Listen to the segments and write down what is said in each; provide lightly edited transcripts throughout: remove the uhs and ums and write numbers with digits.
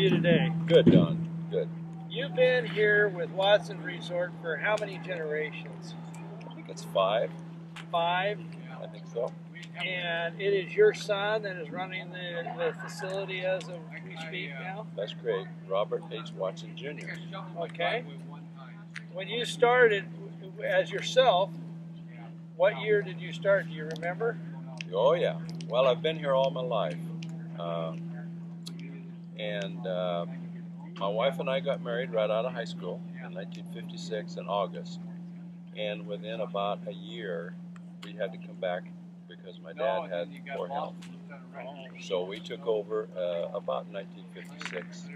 you today? Good, Don. Good. You've been here with Watson Resort for how many generations? I think it's 5. 5? I think so. And it is your son that is running the facility as of we speak now? That's great. Robert H. Watson Jr. Okay. When you started as yourself, what year did you start? Do you remember? Oh, yeah. Well, I've been here all my life. And my wife and I got married right out of high school in 1956 in August. And within about a year, we had to come back because my dad had poor health. So we took over about 1956,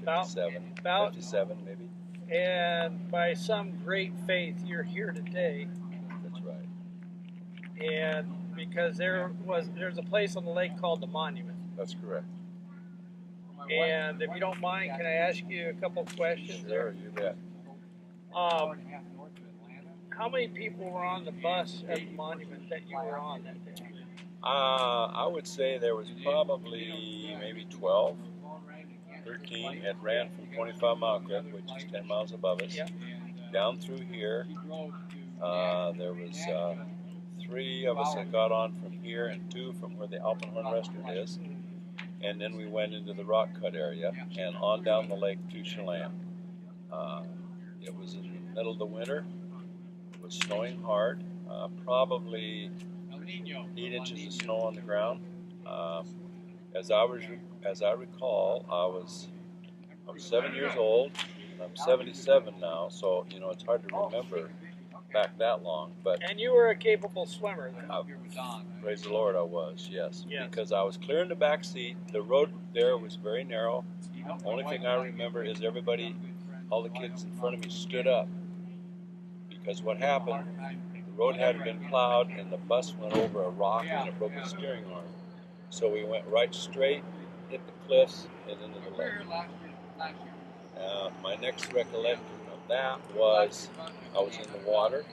57 maybe. And by some great faith, you're here today. That's right. And because there's a place on the lake called the Monument. That's correct. And if you don't mind, can I ask you a couple questions? Sure, you bet. How many people were on the bus at the Monument that you were on that day? I would say there was probably maybe 12, 13. It ran from 25 Mile Creek, which is 10 miles above us, down through here. There was 3 of us that got on from here and 2 from where the Alpenhorn Restaurant is. And then we went into the Rock Cut area and on down the lake to Chelan. It was in the middle of the winter. It was snowing hard, probably 8 inches of snow on the ground. As I recall, I was 7 years old, and I'm 77 now, so it's hard to remember back that long. And you were a capable swimmer then? Praise the Lord, I was, yes. Because I was clearing the back seat. The road there was very narrow. Only thing I remember is all the kids in front of me stood up. Because what happened, the road hadn't been plowed and the bus went over a rock and it broke the steering arm. So we went right straight, hit the cliffs, and into the lake. My next recollection of that was I was in the water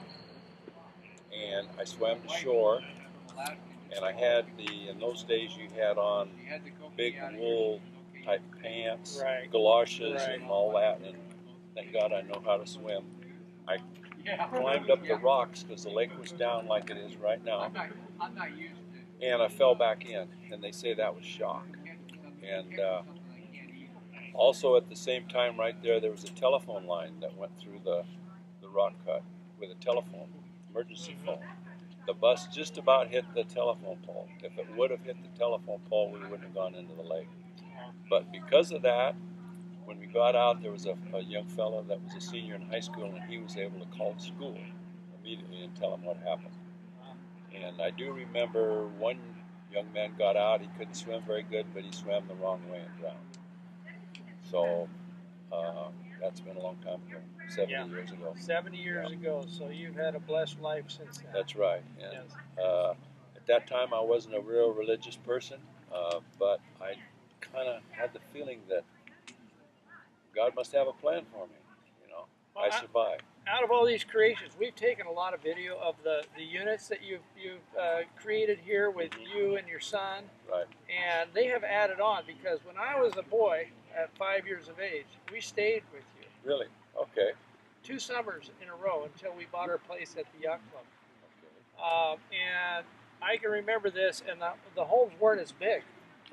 and I swam to shore, and I had in those days you had on big wool type pants, galoshes and all that, and thank God I know how to swim. I climbed up the rocks because the lake was down like it is right now, and I fell back in, and they say that was shock. And also at the same time right there was a telephone line that went through the rock cut with a telephone, emergency phone. The bus just about hit the telephone pole. If it would have hit the telephone pole, we wouldn't have gone into the lake. But because of that, when we got out, there was a young fellow that was a senior in high school, and he was able to call the school immediately and tell them what happened. And I do remember one young man got out. He couldn't swim very good, but he swam the wrong way and drowned. So that's been a long time ago, 70 years ago. 70 years ago, so you've had a blessed life since then. That's right. And at that time, I wasn't a real religious person, but I kind of had the feeling that God must have a plan for me. I survived. Out of all these creations, we've taken a lot of video of the units that you've created here with you and your son. Right. And they have added on, because when I was a boy at 5 years of age, we stayed with you. Really? Okay. 2 summers in a row until we bought our place at the Yacht Club. Okay. And I can remember this, and the homes weren't as big.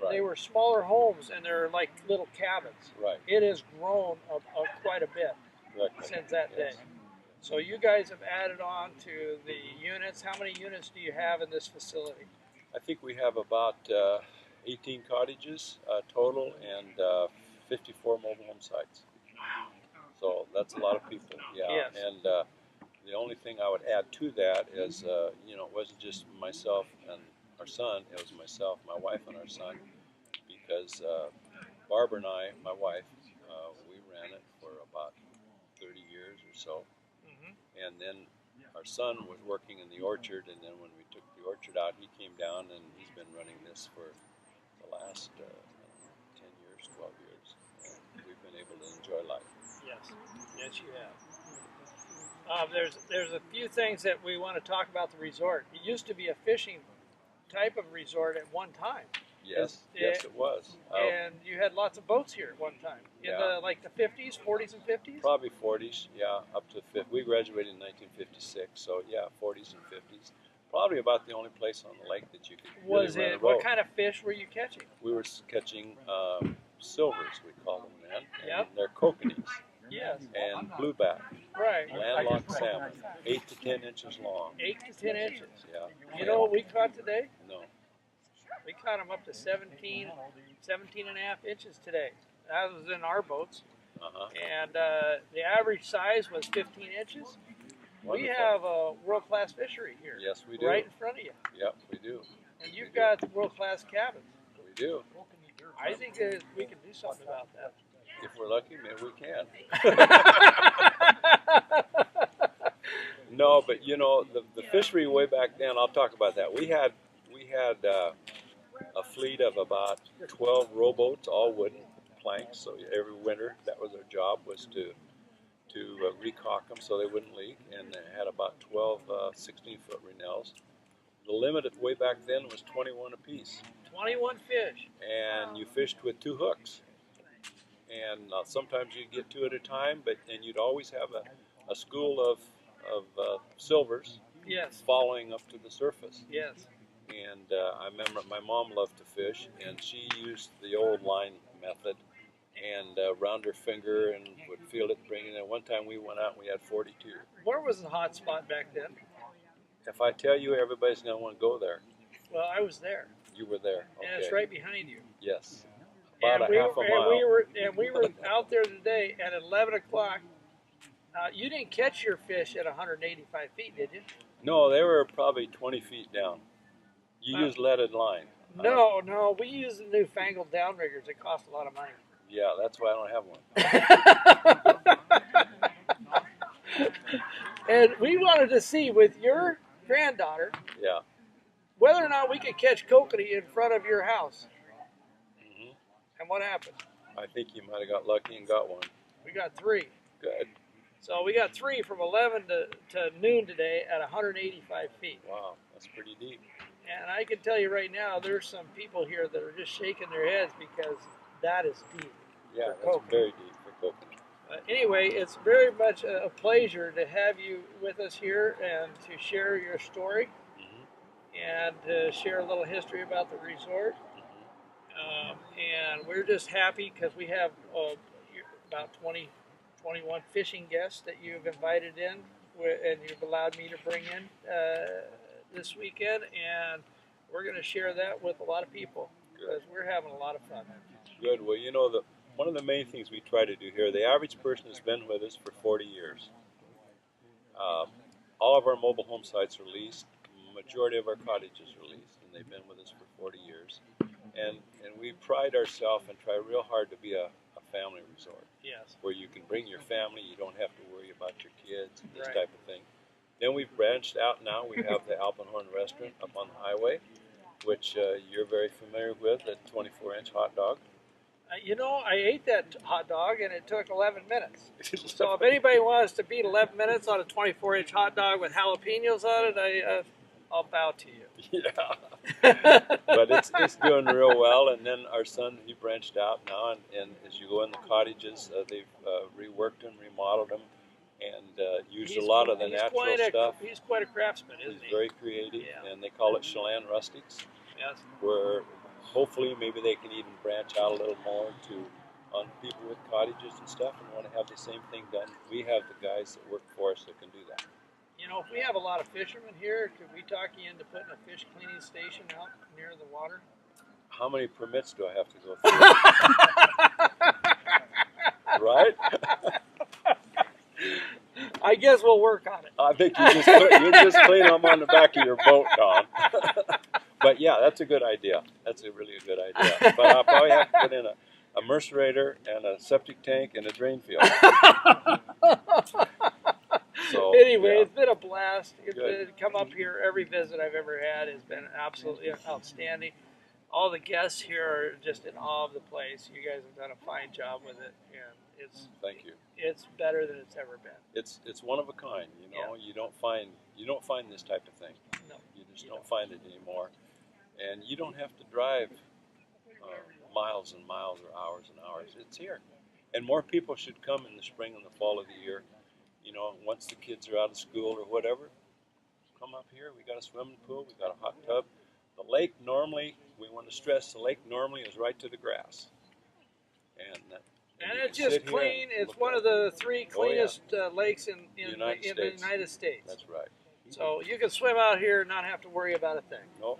Right. They were smaller homes, and they're like little cabins. Right. It has grown quite a bit since that day. So you guys have added on to the units. How many units do you have in this facility? I think we have about 18 cottages total and 54 mobile home sites. Wow. So that's a lot of people. Yeah. Yes. And the only thing I would add to that is, it wasn't just myself and our son. It was myself, my wife, and our son. Because Barbara and I, my wife, we ran it for about 30 years or so. And then our son was working in the orchard, and then when we took the orchard out, he came down, and he's been running this for the last 10 years, 12 years. And we've been able to enjoy life. Yes, you have. There's a few things that we want to talk about the resort. It used to be a fishing type of resort at one time. Yes, yes, it was. And you had lots of boats here at one time in the like the 50s, 40s, and 50s. Probably 40s, yeah, up to 50. We graduated in 1956, so yeah, 40s and 50s. Probably about the only place on the lake that you could Was really it? run a boat. What kind of fish were you catching? We were catching silvers, we call them then. And Yep. they're kokanee. Yes. And blueback. Right. Landlocked salmon, 8 to 10 inches long. 8 to 10 inches. Yeah. You know what we caught today? No. We caught them up to 17 and a half inches today. That was in our boats. Uh-huh. And the average size was 15 inches. Wonderful. We have a world-class fishery here. Yes, we do. Right in front of you. Yep, we do. And you've got world-class cabins. We do. I think that we can do something about that. If we're lucky, maybe we can. No, but you know, the fishery way back then, I'll talk about that. We had a fleet of about 12 rowboats, all wooden planks. So every winter, that was our job, was to recaulk them so they wouldn't leak. And they had about 12 16-foot Rennells. The limit way back then was 21 apiece. 21 fish. And you fished with 2 hooks. And sometimes you'd get 2 at a time, and you'd always have a school of silvers. Yes. Following up to the surface. Yes. And I remember my mom loved to fish, and she used the old line method and round her finger and would feel it bringing it. One time we went out and we had 42. Where was the hot spot back then? If I tell you, everybody's going to want to go there. Well, I was there. You were there. Okay. And it's right behind you. Yes. About half a mile. And we were out there today at 11 o'clock. You didn't catch your fish at 185 feet, did you? No, they were probably 20 feet down. You used leaded line. No, we use the newfangled downriggers. It cost a lot of money. Yeah, that's why I don't have one. And we wanted to see with your granddaughter, yeah, whether or not we could catch kokanee in front of your house. Mm-hmm. And what happened? I think you might have got lucky and got one. We got 3. Good. So we got 3 from 11 to noon today at 185 feet. Wow, that's pretty deep. And I can tell you right now, there's some people here that are just shaking their heads because that is deep. Yeah, that's very deep for kokanee. Anyway, it's very much a pleasure to have you with us here and to share your story and to share a little history about the resort. And we're just happy because we have about 21 fishing guests that you've invited in and you've allowed me to bring in this weekend, and we're going to share that with a lot of people because we're having a lot of fun. Good. Well, you know, one of the main things we try to do here, the average person has been with us for 40 years. All of our mobile home sites are leased. The majority of our cottages are leased, and they've been with us for 40 years. And we pride ourselves and try real hard to be a family resort. Yes. Where you can bring your family, you don't have to worry about your kids, and this Right. type of thing. Then we've branched out now. We have the Alpenhorn restaurant up on the highway, which you're very familiar with, the 24-inch hot dog. You know, I ate that hot dog and it took 11 minutes. So if anybody wants to beat 11 minutes on a 24-inch hot dog with jalapenos on it, I'll bow to you. Yeah. But it's doing real well. And then our son, he branched out now, and as you go in the cottages, they've reworked them, remodeled them, and used a lot of the natural stuff. He's quite a craftsman, isn't he? He's very creative, Yeah. and they call it Chelan Rustics. Yes. Where hopefully maybe they can even branch out a little more on people with cottages and stuff and want to have the same thing done. We have the guys that work for us that can do that. You know, if we have a lot of fishermen here, could we talk you into putting a fish cleaning station out near the water? How many permits do I have to go through? Right? I guess we'll work on it. I think you just clean them on the back of your boat, Don. But yeah, that's a good idea. That's a really good idea. But I'll probably have to put in a mercerator and a septic tank and a drain field. So, anyway, yeah. It's been a blast. Good. Come up here. Every visit I've ever had has been absolutely outstanding. All the guests here are just in awe of the place. You guys have done a fine job with it, and Thank you. It's better than it's ever been. It's one of a kind. You know, you don't find this type of thing. No, you just don't find it anymore, and you don't have to drive miles and miles or hours and hours. It's here. And more people should come in the spring and the fall of the year. You know, once the kids are out of school or whatever, come up here. We got a swimming pool. We got a hot tub. The lake normally, we want to stress, the lake normally is right to the grass. And you it's can just sit here clean. and It's look one at of the three Oh, yeah. cleanest lakes in the United United States. That's right. So you can swim out here and not have to worry about a thing. No,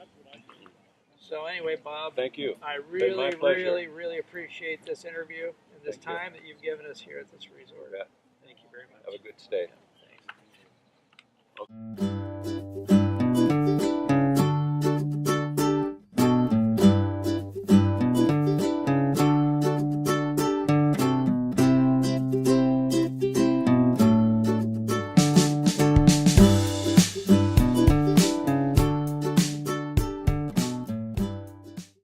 So anyway, Bob, thank you. I Been my really, pleasure. really, really appreciate this interview and this Thank you. time that you've given us here at this resort. You bet. Thank you very much. Have a good stay. Thanks.